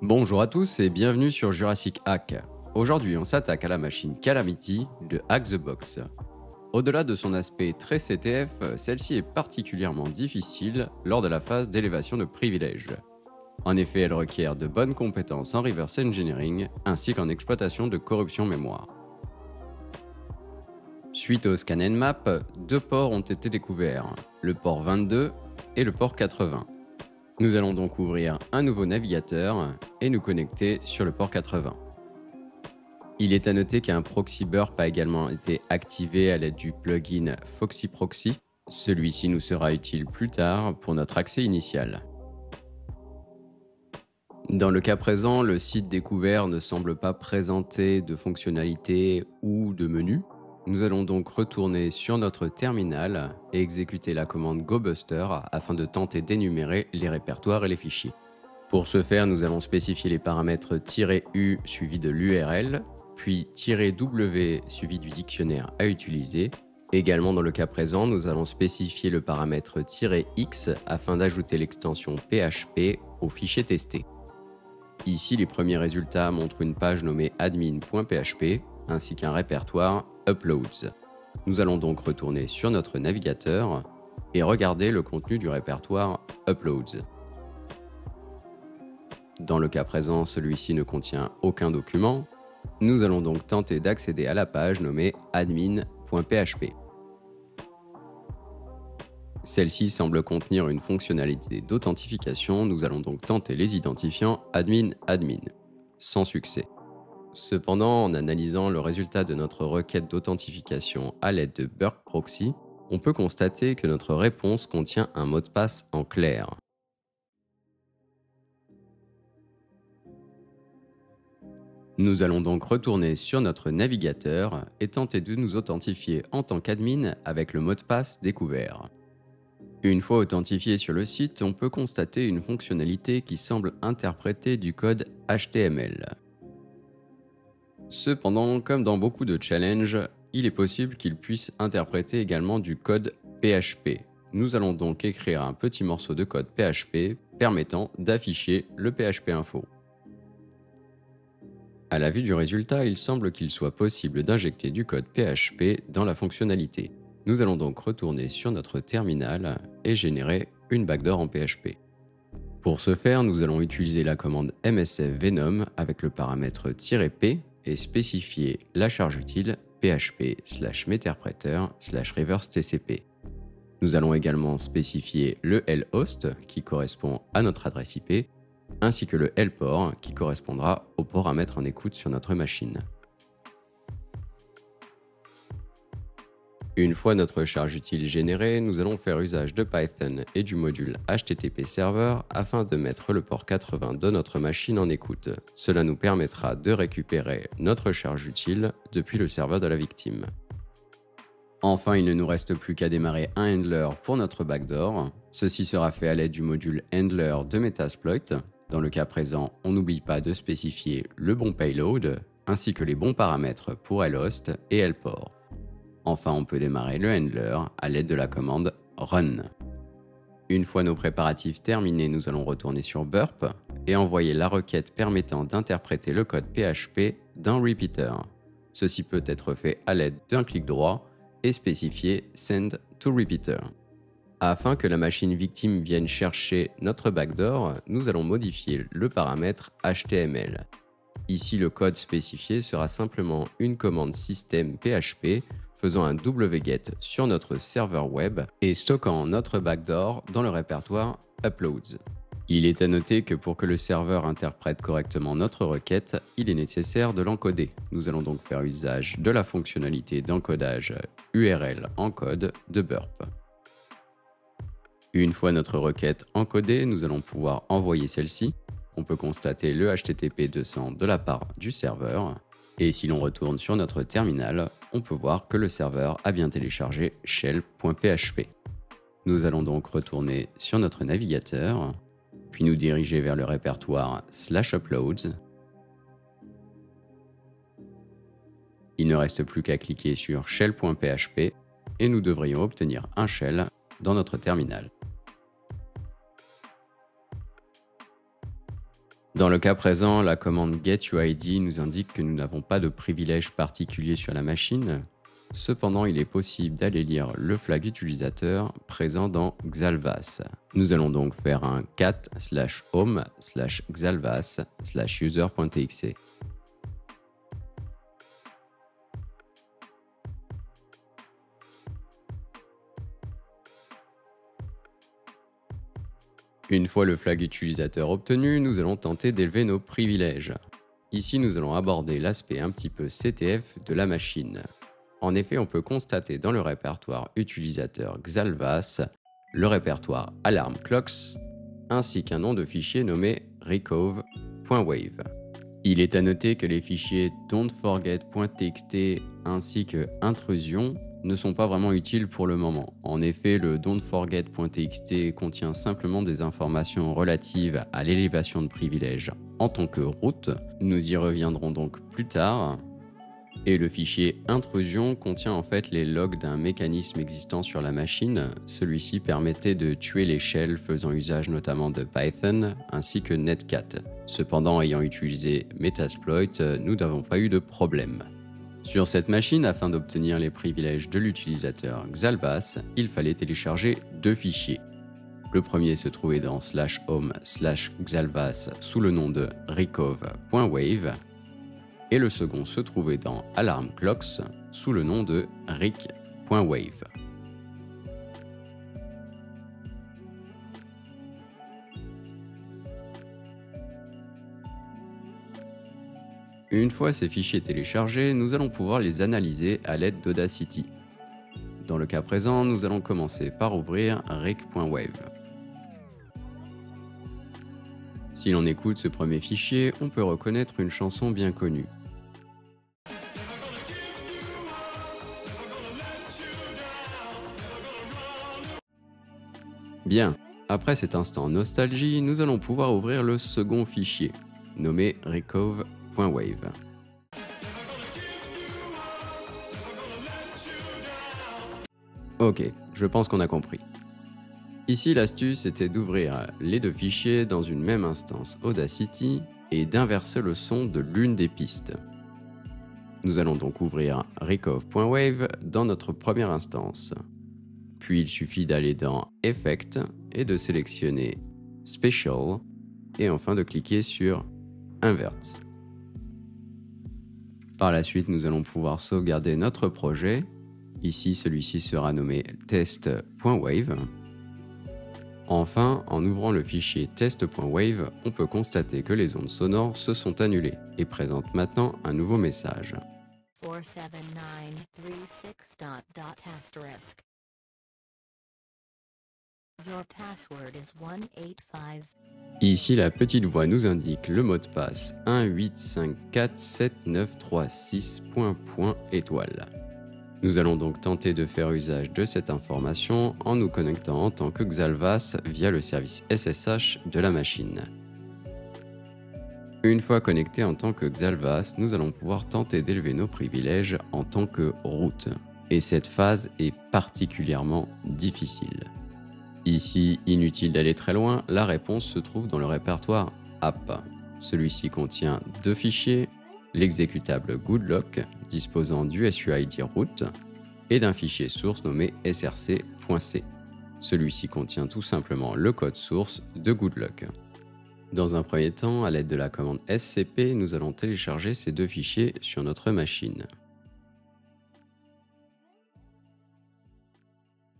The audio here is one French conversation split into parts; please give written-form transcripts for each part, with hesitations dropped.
Bonjour à tous et bienvenue sur Jurassic Hack. Aujourd'hui, on s'attaque à la machine Calamity de Hack the Box. Au-delà de son aspect très CTF, celle-ci est particulièrement difficile lors de la phase d'élévation de privilèges. En effet, elle requiert de bonnes compétences en reverse engineering ainsi qu'en exploitation de corruption mémoire. Suite au scan Nmap, deux ports ont été découverts, le port 22 et le port 80. Nous allons donc ouvrir un nouveau navigateur et nous connecter sur le port 80. Il est à noter qu'un proxy burp a également été activé à l'aide du plugin Foxy Proxy. Celui-ci nous sera utile plus tard pour notre accès initial. Dans le cas présent, le site découvert ne semble pas présenter de fonctionnalités ou de menu. Nous allons donc retourner sur notre terminal et exécuter la commande GoBuster afin de tenter d'énumérer les répertoires et les fichiers. Pour ce faire, nous allons spécifier les paramètres "-u suivi de l'URL, puis "-w suivi du dictionnaire à utiliser. Également dans le cas présent, nous allons spécifier le paramètre "-x afin d'ajouter l'extension PHP au fichier testé. Ici, les premiers résultats montrent une page nommée admin.php ainsi qu'un répertoire Uploads. Nous allons donc retourner sur notre navigateur et regarder le contenu du répertoire Uploads. Dans le cas présent, celui-ci ne contient aucun document. Nous allons donc tenter d'accéder à la page nommée admin.php. Celle-ci semble contenir une fonctionnalité d'authentification, nous allons donc tenter les identifiants admin-admin. Sans succès. Cependant, en analysant le résultat de notre requête d'authentification à l'aide de Burp Proxy, on peut constater que notre réponse contient un mot de passe en clair. Nous allons donc retourner sur notre navigateur et tenter de nous authentifier en tant qu'admin avec le mot de passe découvert. Une fois authentifié sur le site, on peut constater une fonctionnalité qui semble interpréter du code HTML. Cependant, comme dans beaucoup de challenges, il est possible qu'il puisse interpréter également du code PHP. Nous allons donc écrire un petit morceau de code PHP permettant d'afficher le PHP info. À la vue du résultat, il semble qu'il soit possible d'injecter du code PHP dans la fonctionnalité. Nous allons donc retourner sur notre terminal et générer une backdoor en PHP. Pour ce faire, nous allons utiliser la commande msf venom avec le paramètre "-p et spécifier la charge utile php/meterpreter/reverse-tcp. Nous allons également spécifier le lhost qui correspond à notre adresse IP, ainsi que le lport qui correspondra au port à mettre en écoute sur notre machine. Une fois notre charge utile générée, nous allons faire usage de Python et du module HTTP Server afin de mettre le port 80 de notre machine en écoute. Cela nous permettra de récupérer notre charge utile depuis le serveur de la victime. Enfin, il ne nous reste plus qu'à démarrer un handler pour notre backdoor. Ceci sera fait à l'aide du module handler de Metasploit. Dans le cas présent, on n'oublie pas de spécifier le bon payload ainsi que les bons paramètres pour lhost et lport. Enfin, on peut démarrer le handler à l'aide de la commande run. Une fois nos préparatifs terminés, nous allons retourner sur Burp et envoyer la requête permettant d'interpréter le code PHP d'un repeater. Ceci peut être fait à l'aide d'un clic droit et spécifier Send to Repeater. Afin que la machine victime vienne chercher notre backdoor, nous allons modifier le paramètre HTML. Ici, le code spécifié sera simplement une commande système PHP faisant un wget sur notre serveur web et stockant notre backdoor dans le répertoire Uploads. Il est à noter que pour que le serveur interprète correctement notre requête, il est nécessaire de l'encoder. Nous allons donc faire usage de la fonctionnalité d'encodage URL encode de Burp. Une fois notre requête encodée, nous allons pouvoir envoyer celle-ci. On peut constater le HTTP 200 de la part du serveur. Et si l'on retourne sur notre terminal, on peut voir que le serveur a bien téléchargé shell.php. Nous allons donc retourner sur notre navigateur, puis nous diriger vers le répertoire /uploads. Il ne reste plus qu'à cliquer sur shell.php et nous devrions obtenir un shell dans notre terminal. Dans le cas présent, la commande getUID nous indique que nous n'avons pas de privilège particulier sur la machine. Cependant, il est possible d'aller lire le flag utilisateur présent dans Xalvas. Nous allons donc faire un cat/home/xalvas/user.txt. Une fois le flag utilisateur obtenu, nous allons tenter d'élever nos privilèges. Ici, nous allons aborder l'aspect un petit peu CTF de la machine. En effet, on peut constater dans le répertoire utilisateur Xalvas le répertoire alarmclocks ainsi qu'un nom de fichier nommé recove.wave. Il est à noter que les fichiers don'tforget.txt ainsi que intrusion ne sont pas vraiment utiles pour le moment. En effet, le don'tforget.txt contient simplement des informations relatives à l'élévation de privilèges en tant que root. Nous y reviendrons donc plus tard. Et le fichier intrusion contient en fait les logs d'un mécanisme existant sur la machine. Celui-ci permettait de tuer les shells faisant usage notamment de Python ainsi que Netcat. Cependant, ayant utilisé Metasploit, nous n'avons pas eu de problème. Sur cette machine, afin d'obtenir les privilèges de l'utilisateur Xalvas, il fallait télécharger deux fichiers. Le premier se trouvait dans /home/xalvas sous le nom de recove.wave et le second se trouvait dans alarmclocks sous le nom de ric.wave. Une fois ces fichiers téléchargés, nous allons pouvoir les analyser à l'aide d'Audacity. Dans le cas présent, nous allons commencer par ouvrir ric.wave. Si l'on écoute ce premier fichier, on peut reconnaître une chanson bien connue. Bien, après cet instant nostalgie, nous allons pouvoir ouvrir le second fichier, nommé recove.wave. Ok, je pense qu'on a compris. Ici, l'astuce était d'ouvrir les deux fichiers dans une même instance Audacity et d'inverser le son de l'une des pistes. Nous allons donc ouvrir recove.wave dans notre première instance. Puis il suffit d'aller dans Effect et de sélectionner Special et enfin de cliquer sur Invert. Par la suite, nous allons pouvoir sauvegarder notre projet. Ici, celui-ci sera nommé test.wave. Enfin, en ouvrant le fichier test.wave, on peut constater que les ondes sonores se sont annulées et présentent maintenant un nouveau message. 47936. Your password is 185. Ici, la petite voix nous indique le mot de passe 185479336. Nous allons donc tenter de faire usage de cette information en nous connectant en tant que Xalvas via le service SSH de la machine. Une fois connecté en tant que Xalvas, nous allons pouvoir tenter d'élever nos privilèges en tant que root. Et cette phase est particulièrement difficile. Ici, inutile d'aller très loin, la réponse se trouve dans le répertoire app. Celui-ci contient deux fichiers, l'exécutable goodlock disposant du SUID root et d'un fichier source nommé src.c. Celui-ci contient tout simplement le code source de goodlock. Dans un premier temps, à l'aide de la commande scp, nous allons télécharger ces deux fichiers sur notre machine.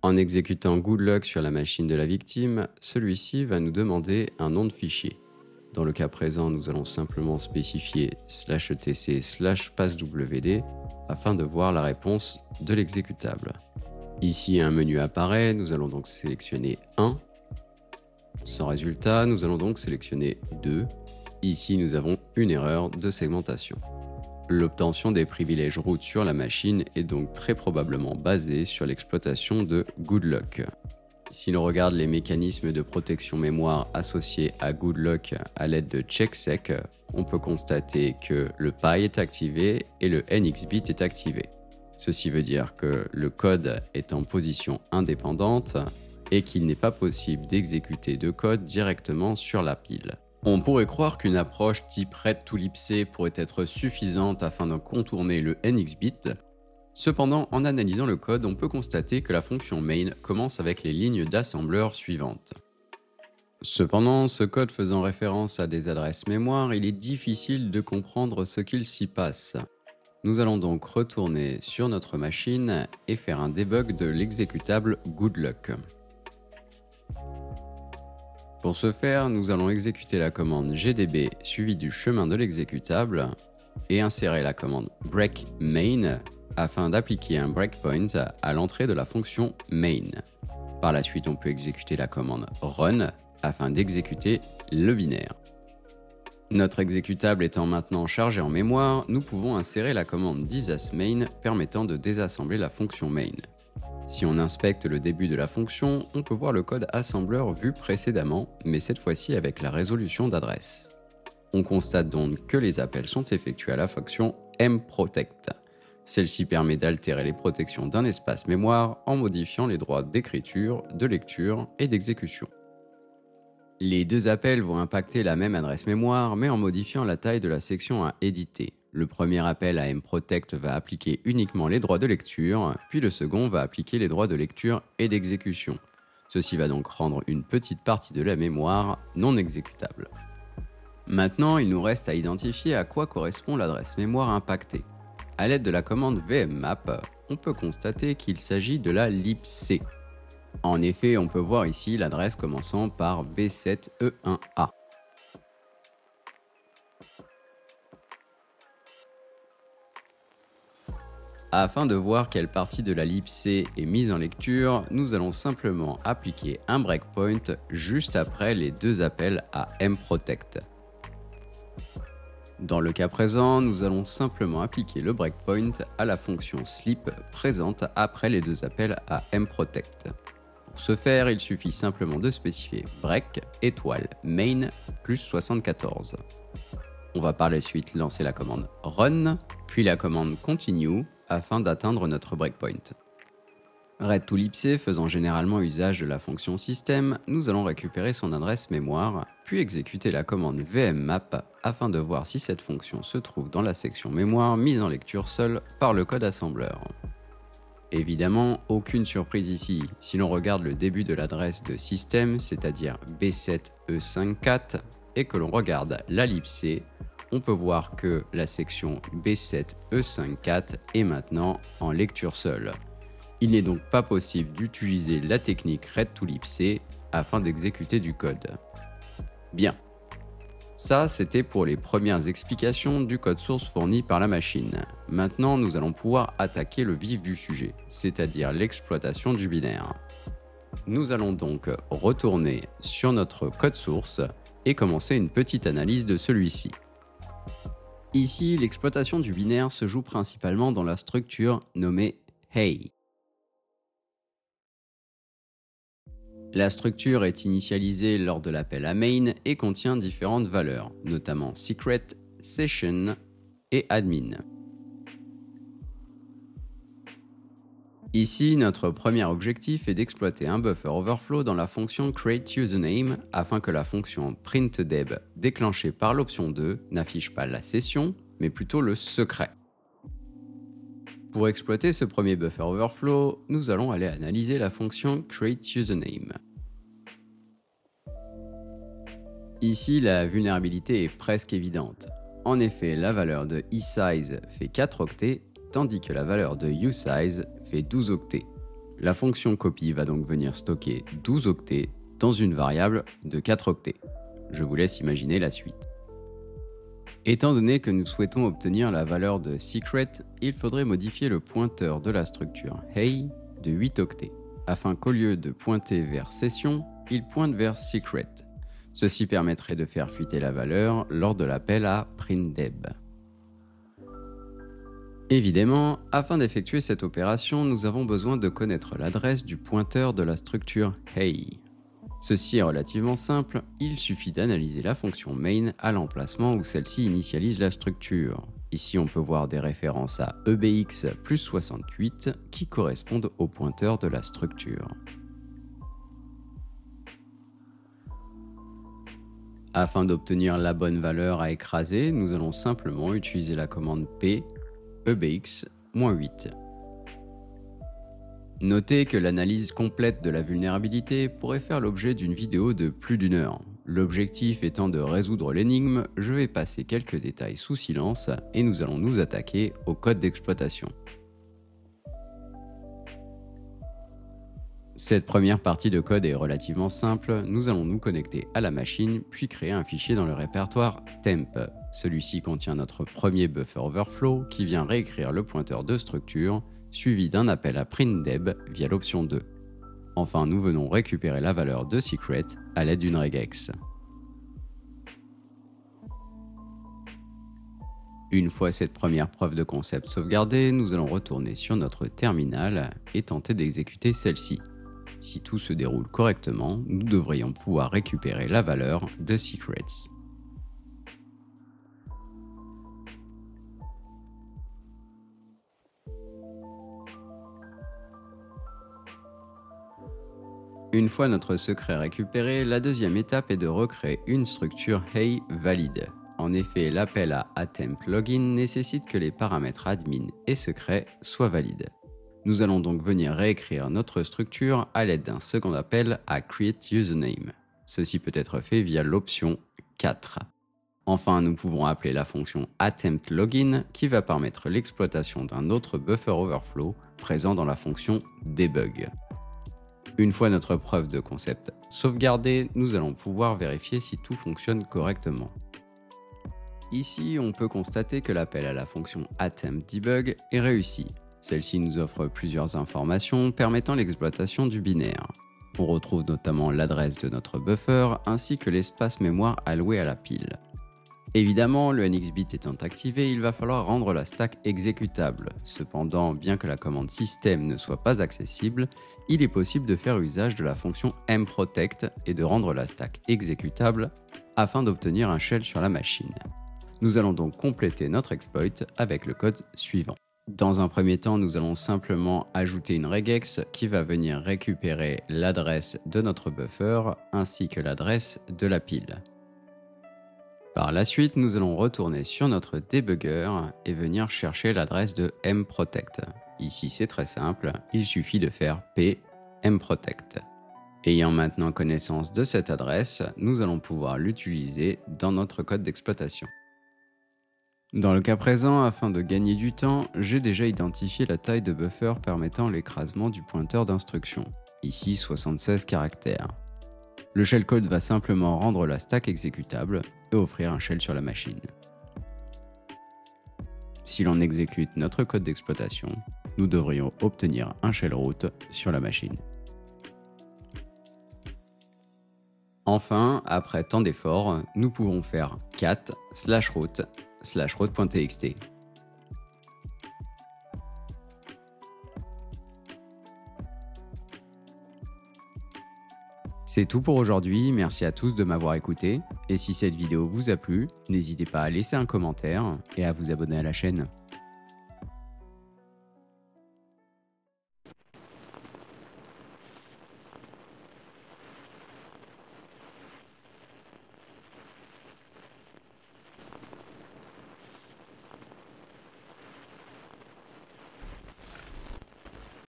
En exécutant goodlock sur la machine de la victime, celui-ci va nous demander un nom de fichier. Dans le cas présent, nous allons simplement spécifier /etc/passwd afin de voir la réponse de l'exécutable. Ici, un menu apparaît, nous allons donc sélectionner 1. Sans résultat, nous allons donc sélectionner 2. Ici, nous avons une erreur de segmentation. L'obtention des privilèges root sur la machine est donc très probablement basée sur l'exploitation de goodlock. Si l'on regarde les mécanismes de protection mémoire associés à goodlock à l'aide de checksec, on peut constater que le PI est activé et le NX-bit est activé. Ceci veut dire que le code est en position indépendante et qu'il n'est pas possible d'exécuter de code directement sur la pile. On pourrait croire qu'une approche type read-to-libc pourrait être suffisante afin de contourner le NX-bit. Cependant, en analysant le code, on peut constater que la fonction main commence avec les lignes d'assembleur suivantes. Cependant, ce code faisant référence à des adresses mémoire, il est difficile de comprendre ce qu'il s'y passe. Nous allons donc retourner sur notre machine et faire un debug de l'exécutable goodluck. Pour ce faire, nous allons exécuter la commande gdb suivie du chemin de l'exécutable et insérer la commande breakMain afin d'appliquer un breakpoint à l'entrée de la fonction main. Par la suite, on peut exécuter la commande run afin d'exécuter le binaire. Notre exécutable étant maintenant chargé en mémoire, nous pouvons insérer la commande disasMain permettant de désassembler la fonction main. Si on inspecte le début de la fonction, on peut voir le code assembleur vu précédemment, mais cette fois-ci avec la résolution d'adresse. On constate donc que les appels sont effectués à la fonction mprotect. Celle-ci permet d'altérer les protections d'un espace mémoire en modifiant les droits d'écriture, de lecture et d'exécution. Les deux appels vont impacter la même adresse mémoire, mais en modifiant la taille de la section à éditer. Le premier appel à mprotect va appliquer uniquement les droits de lecture, puis le second va appliquer les droits de lecture et d'exécution. Ceci va donc rendre une petite partie de la mémoire non exécutable. Maintenant, il nous reste à identifier à quoi correspond l'adresse mémoire impactée. À l'aide de la commande vmmap, on peut constater qu'il s'agit de la libc. En effet, on peut voir ici l'adresse commençant par B7E1A. Afin de voir quelle partie de la libc est mise en lecture, nous allons simplement appliquer un breakpoint juste après les deux appels à mprotect. Dans le cas présent, nous allons simplement appliquer le breakpoint à la fonction sleep présente après les deux appels à mprotect. Pour ce faire, il suffit simplement de spécifier break main plus 74. On va par la suite lancer la commande run, puis la commande continue afin d'atteindre notre breakpoint. read-to-libc faisant généralement usage de la fonction système, nous allons récupérer son adresse mémoire, puis exécuter la commande vmmap afin de voir si cette fonction se trouve dans la section mémoire mise en lecture seule par le code assembleur. Évidemment, aucune surprise ici. Si l'on regarde le début de l'adresse de système, c'est-à-dire B7E54, et que l'on regarde la libc, on peut voir que la section B7E54 est maintenant en lecture seule. Il n'est donc pas possible d'utiliser la technique read-to-libc afin d'exécuter du code. Bien. Ça, c'était pour les premières explications du code source fourni par la machine. Maintenant, nous allons pouvoir attaquer le vif du sujet, c'est-à-dire l'exploitation du binaire. Nous allons donc retourner sur notre code source et commencer une petite analyse de celui-ci. Ici, l'exploitation du binaire se joue principalement dans la structure nommée Hey. La structure est initialisée lors de l'appel à main et contient différentes valeurs, notamment secret, session et admin. Ici, notre premier objectif est d'exploiter un buffer overflow dans la fonction createUsername afin que la fonction printDeb déclenchée par l'option 2 n'affiche pas la session, mais plutôt le secret. Pour exploiter ce premier buffer overflow, nous allons aller analyser la fonction createUsername. Ici, la vulnérabilité est presque évidente. En effet, la valeur de eSize fait 4 octets, tandis que la valeur de uSize fait 12 octets. La fonction copy va donc venir stocker 12 octets dans une variable de 4 octets. Je vous laisse imaginer la suite. Étant donné que nous souhaitons obtenir la valeur de secret, il faudrait modifier le pointeur de la structure hey de 8 octets, afin qu'au lieu de pointer vers session, il pointe vers secret. Ceci permettrait de faire fuiter la valeur lors de l'appel à printDeb. Évidemment, afin d'effectuer cette opération, nous avons besoin de connaître l'adresse du pointeur de la structure hey. Ceci est relativement simple, il suffit d'analyser la fonction main à l'emplacement où celle-ci initialise la structure. Ici on peut voir des références à EBX plus 68 qui correspondent au pointeur de la structure. Afin d'obtenir la bonne valeur à écraser, nous allons simplement utiliser la commande p ebx-8. Notez que l'analyse complète de la vulnérabilité pourrait faire l'objet d'une vidéo de plus d'1 heure. L'objectif étant de résoudre l'énigme, je vais passer quelques détails sous silence et nous allons nous attaquer au code d'exploitation. Cette première partie de code est relativement simple, nous allons nous connecter à la machine puis créer un fichier dans le répertoire temp. Celui-ci contient notre premier buffer overflow qui vient réécrire le pointeur de structure suivi d'un appel à printdeb via l'option 2. Enfin, nous venons récupérer la valeur de secret à l'aide d'une regex. Une fois cette première preuve de concept sauvegardée, nous allons retourner sur notre terminal et tenter d'exécuter celle-ci. Si tout se déroule correctement, nous devrions pouvoir récupérer la valeur de secrets. Une fois notre secret récupéré, la deuxième étape est de recréer une structure Hey valide. En effet, l'appel à attemptLogin nécessite que les paramètres admin et secret soient valides. Nous allons donc venir réécrire notre structure à l'aide d'un second appel à createUsername. Ceci peut être fait via l'option 4. Enfin, nous pouvons appeler la fonction attemptLogin qui va permettre l'exploitation d'un autre buffer overflow présent dans la fonction debug. Une fois notre preuve de concept sauvegardée, nous allons pouvoir vérifier si tout fonctionne correctement. Ici, on peut constater que l'appel à la fonction attemptDebug est réussi. Celle-ci nous offre plusieurs informations permettant l'exploitation du binaire. On retrouve notamment l'adresse de notre buffer ainsi que l'espace mémoire alloué à la pile. Évidemment, le NX-bit étant activé, il va falloir rendre la stack exécutable. Cependant, bien que la commande système ne soit pas accessible, il est possible de faire usage de la fonction mprotect et de rendre la stack exécutable afin d'obtenir un shell sur la machine. Nous allons donc compléter notre exploit avec le code suivant. Dans un premier temps, nous allons simplement ajouter une regex qui va venir récupérer l'adresse de notre buffer ainsi que l'adresse de la pile. Par la suite, nous allons retourner sur notre debugger et venir chercher l'adresse de mprotect. Ici, c'est très simple, il suffit de faire p mprotect. Ayant maintenant connaissance de cette adresse, nous allons pouvoir l'utiliser dans notre code d'exploitation. Dans le cas présent, afin de gagner du temps, j'ai déjà identifié la taille de buffer permettant l'écrasement du pointeur d'instruction, ici 76 caractères. Le shellcode va simplement rendre la stack exécutable et offrir un shell sur la machine. Si l'on exécute notre code d'exploitation, nous devrions obtenir un shell root sur la machine. Enfin, après tant d'efforts, nous pouvons faire cat /root/root.txt. C'est tout pour aujourd'hui, merci à tous de m'avoir écouté, et si cette vidéo vous a plu, n'hésitez pas à laisser un commentaire et à vous abonner à la chaîne.